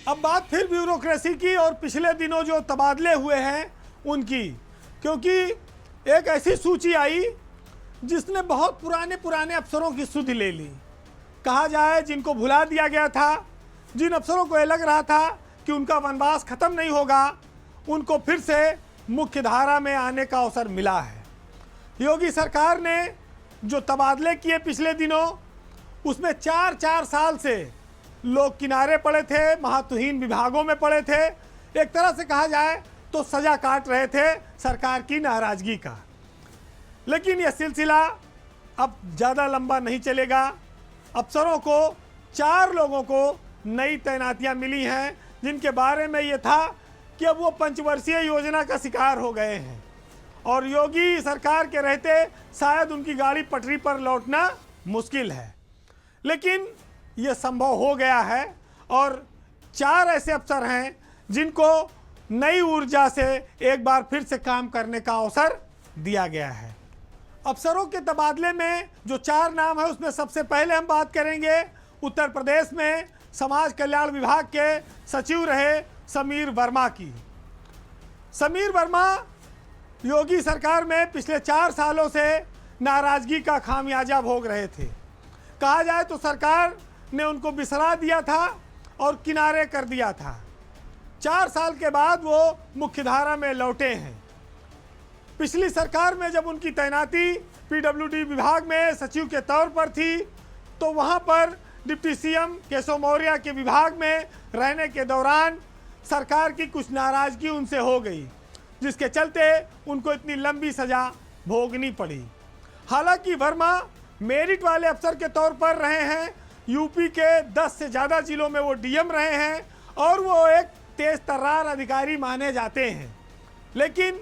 अब बात फिर ब्यूरोक्रेसी की और पिछले दिनों जो तबादले हुए हैं उनकी, क्योंकि एक ऐसी सूची आई जिसने बहुत पुराने पुराने अफसरों की सुधि ले ली। कहा जाए जिनको भुला दिया गया था, जिन अफसरों को ये लग रहा था कि उनका वनवास खत्म नहीं होगा, उनको फिर से मुख्य धारा में आने का अवसर मिला है। योगी सरकार ने जो तबादले किए पिछले दिनों, उसमें 4-4 साल से लोग किनारे पड़े थे, महत्वहीन विभागों में पड़े थे। एक तरह से कहा जाए तो सजा काट रहे थे सरकार की नाराजगी का। लेकिन यह सिलसिला अब ज़्यादा लंबा नहीं चलेगा। अफसरों को 4 लोगों को नई तैनातियां मिली हैं, जिनके बारे में ये था कि अब वो पंचवर्षीय योजना का शिकार हो गए हैं और योगी सरकार के रहते शायद उनकी गाड़ी पटरी पर लौटना मुश्किल है। लेकिन ये संभव हो गया है और 4 ऐसे अफसर हैं जिनको नई ऊर्जा से एक बार फिर से काम करने का अवसर दिया गया है। अफसरों के तबादले में जो 4 नाम है, उसमें सबसे पहले हम बात करेंगे उत्तर प्रदेश में समाज कल्याण विभाग के सचिव रहे समीर वर्मा की। समीर वर्मा योगी सरकार में पिछले 4 सालों से नाराजगी का खामियाजा भोग रहे थे। कहा जाए तो सरकार ने उनको बिसरा दिया था और किनारे कर दिया था। 4 साल के बाद वो मुख्यधारा में लौटे हैं। पिछली सरकार में जब उनकी तैनाती पीडब्ल्यूडी विभाग में सचिव के तौर पर थी, तो वहाँ पर डिप्टी सीएम केशव मौर्य के विभाग में रहने के दौरान सरकार की कुछ नाराजगी उनसे हो गई, जिसके चलते उनको इतनी लंबी सजा भोगनी पड़ी। हालांकि वर्मा मेरिट वाले अफसर के तौर पर रहे हैं। यूपी के 10 से ज़्यादा जिलों में वो डीएम रहे हैं और वो एक तेज तर्रार अधिकारी माने जाते हैं। लेकिन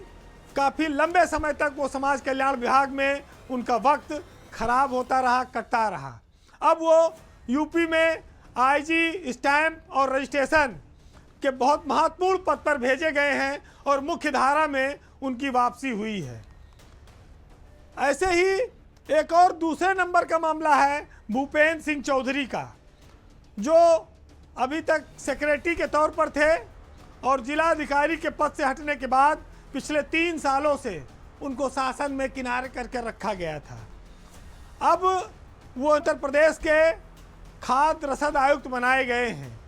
काफ़ी लंबे समय तक वो समाज कल्याण विभाग में उनका वक्त खराब होता रहा, कटता रहा। अब वो यूपी में आईजी स्टैंप और रजिस्ट्रेशन के बहुत महत्वपूर्ण पद पर भेजे गए हैं और मुख्य धारा में उनकी वापसी हुई है। ऐसे ही एक और दूसरे नंबर का मामला है भूपेंद्र सिंह चौधरी का, जो अभी तक सेक्रेटरी के तौर पर थे और जिलाधिकारी के पद से हटने के बाद पिछले 3 सालों से उनको शासन में किनारे करके रखा गया था। अब वो उत्तर प्रदेश के खाद्य रसद आयुक्त बनाए गए हैं।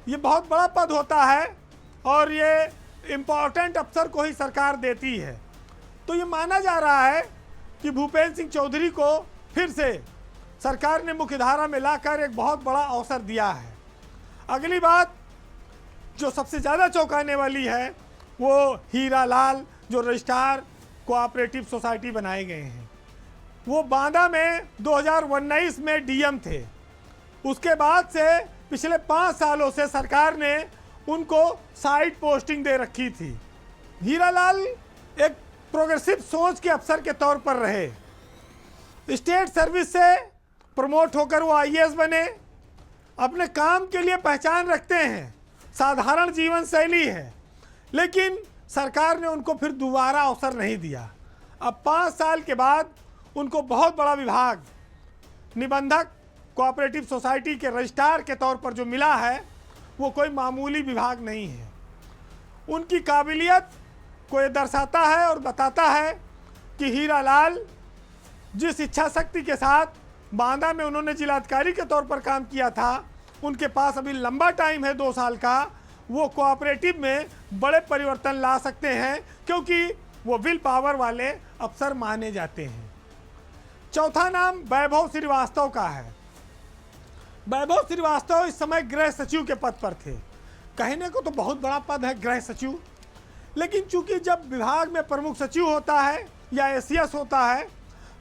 ये बहुत बड़ा पद होता है और ये इम्पोर्टेंट अफसर को ही सरकार देती है। तो ये माना जा रहा है कि भूपेंद्र सिंह चौधरी को फिर से सरकार ने मुख्यधारा में लाकर एक बहुत बड़ा अवसर दिया है। अगली बात जो सबसे ज़्यादा चौंकाने वाली है, वो हीरा लाल जो रजिस्ट्रार कोऑपरेटिव सोसाइटी बनाए गए हैं। वो बांदा में 2019 में डीएम थे। उसके बाद से पिछले 5 सालों से सरकार ने उनको साइड पोस्टिंग दे रखी थी। हीरा लाल एक प्रोग्रेसिव सोच के अफसर के तौर पर रहे। स्टेट सर्विस से प्रमोट होकर वो आईएएस बने। अपने काम के लिए पहचान रखते हैं, साधारण जीवन शैली है, लेकिन सरकार ने उनको फिर दोबारा अवसर नहीं दिया। अब 5 साल के बाद उनको बहुत बड़ा विभाग निबंधक कोऑपरेटिव सोसाइटी के रजिस्ट्रार के तौर पर जो मिला है, वो कोई मामूली विभाग नहीं है। उनकी काबिलियत को ये दर्शाता है और बताता है कि हीरा लाल जिस इच्छा शक्ति के साथ बांदा में उन्होंने जिलाधिकारी के तौर पर काम किया था, उनके पास अभी लंबा टाइम है 2 साल का। वो कोऑपरेटिव में बड़े परिवर्तन ला सकते हैं क्योंकि वो विल पावर वाले अफसर माने जाते हैं। चौथा नाम वैभव श्रीवास्तव का है। वैभव श्रीवास्तव इस समय गृह सचिव के पद पर थे। कहने को तो बहुत बड़ा पद है गृह सचिव, लेकिन चूंकि जब विभाग में प्रमुख सचिव होता है या एसीएस होता है,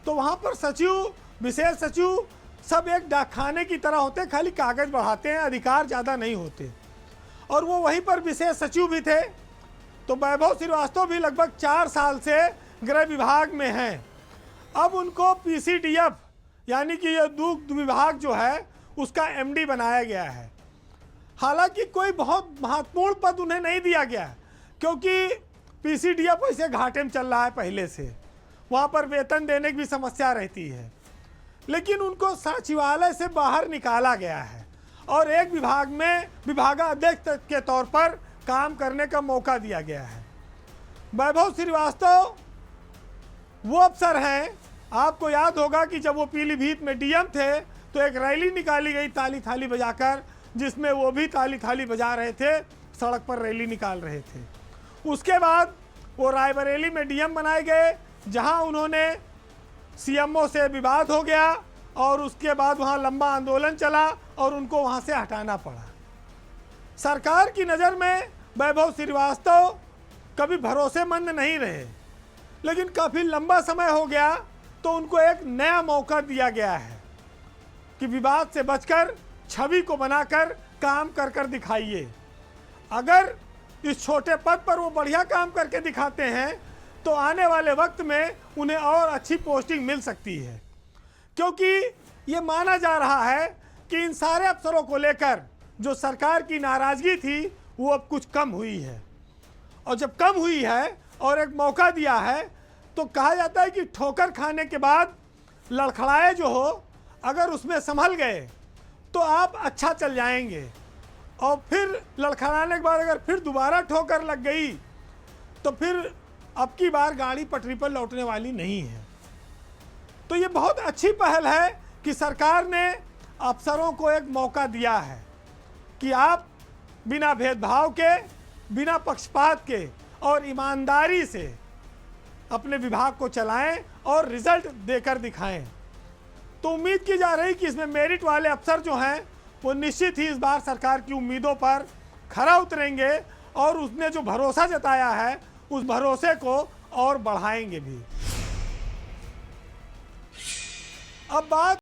तो वहाँ पर सचिव, विशेष सचिव सब एक डाकखाने की तरह होते, खाली कागज बढ़ाते हैं, अधिकार ज़्यादा नहीं होते। और वो वहीं पर विशेष सचिव भी थे। तो वैभव श्रीवास्तव भी लगभग 4 साल से गृह विभाग में हैं। अब उनको पीसीडीएफ यानी कि ये दुग्ध विभाग जो है उसका एमडी बनाया गया है। हालांकि कोई बहुत महत्वपूर्ण पद उन्हें नहीं दिया गया, क्योंकि पीसीडीएफ वैसे घाटे में चल रहा है पहले से, वहाँ पर वेतन देने की भी समस्या रहती है। लेकिन उनको सचिवालय से बाहर निकाला गया है और एक विभाग में विभागाध्यक्ष के तौर पर काम करने का मौका दिया गया है। वैभव श्रीवास्तव वो अफसर हैं, आपको याद होगा कि जब वो पीलीभीत में डीएम थे तो एक रैली निकाली गई ताली थाली बजाकर, जिसमें वो भी ताली थाली बजा रहे थे, सड़क पर रैली निकाल रहे थे। उसके बाद वो रायबरेली में डीएम बनाए गए, जहां उन्होंने सीएमओ से विवाद हो गया और उसके बाद वहां लंबा आंदोलन चला और उनको वहां से हटाना पड़ा। सरकार की नज़र में वैभव श्रीवास्तव कभी भरोसेमंद नहीं रहे, लेकिन काफ़ी लंबा समय हो गया तो उनको एक नया मौका दिया गया है कि विवाद से बचकर छवि को बनाकर काम कर कर दिखाइए। अगर इस छोटे पद पर वो बढ़िया काम करके दिखाते हैं तो आने वाले वक्त में उन्हें और अच्छी पोस्टिंग मिल सकती है, क्योंकि ये माना जा रहा है कि इन सारे अफसरों को लेकर जो सरकार की नाराज़गी थी वो अब कुछ कम हुई है। और जब कम हुई है और एक मौका दिया है तो कहा जाता है कि ठोकर खाने के बाद लड़खड़ाए जो हो, अगर उसमें संभल गए तो आप अच्छा चल जाएंगे, और फिर लड़खड़ाने के बाद अगर फिर दोबारा ठोकर लग गई तो फिर अब की बार गाड़ी पटरी पर लौटने वाली नहीं है। तो ये बहुत अच्छी पहल है कि सरकार ने अफसरों को एक मौका दिया है कि आप बिना भेदभाव के, बिना पक्षपात के और ईमानदारी से अपने विभाग को चलाएं और रिजल्ट देकर दिखाएं। तो उम्मीद की जा रही कि इसमें मेरिट वाले अफसर जो हैं वो निश्चित ही इस बार सरकार की उम्मीदों पर खरा उतरेंगे और उसने जो भरोसा जताया है उस भरोसे को और बढ़ाएंगे भी। अब बात